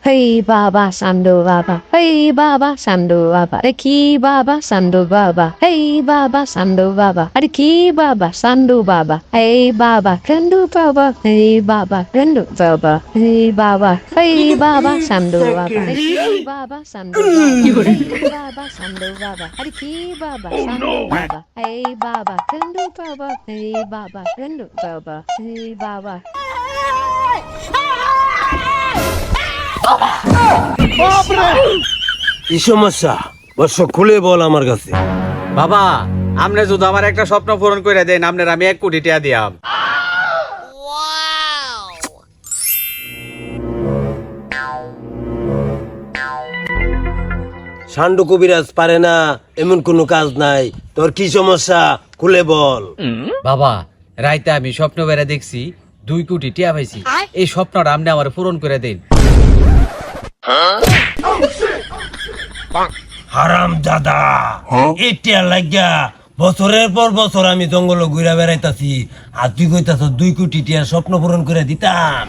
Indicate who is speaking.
Speaker 1: Hey Baba Sandu Baba, hey Baba Sandu Baba, Reki Baba Sandu Baba, hey Baba Sandu Baba, Reki Baba Sandu Baba, hey Baba Kendu Baba, hey Baba Kendu Baba, hey Baba Sandu Baba, Reki Baba Sandu Baba, hey Baba Sandu Baba, Reki Baba Sandu Baba, hey Baba Kendu Baba, hey Baba Kendu Baba, hey Baba.
Speaker 2: কি সমস্যা বর্ষ খুলে বল আমার কাছে।
Speaker 3: বাবা আপনি যদি আমার একটা স্বপ্ন পূরণ করে দেন আপনার আমি 1 কোটি টাকা দিয়াম।
Speaker 2: সান্ডু কবিরাজ পারে না এমন কোনো কাজ নাই, তোর কি সমস্যা খুলে বল।
Speaker 3: বাবা রাইতে আমি স্বপ্ন বেড়ে দেখছি 2 কোটি টাকা পাইছি, এই স্বপ্নটা আপনি আমার পূরণ করে দেন।
Speaker 2: হারাম দাদা, এটা লাগিয়া বছরের পর বছর আমি জঙ্গল ঘুরে বেড়াইতাছি, আর তুই কইতাছ 2 কোটি টিয়ার স্বপ্ন পূরণ করে দিতাম।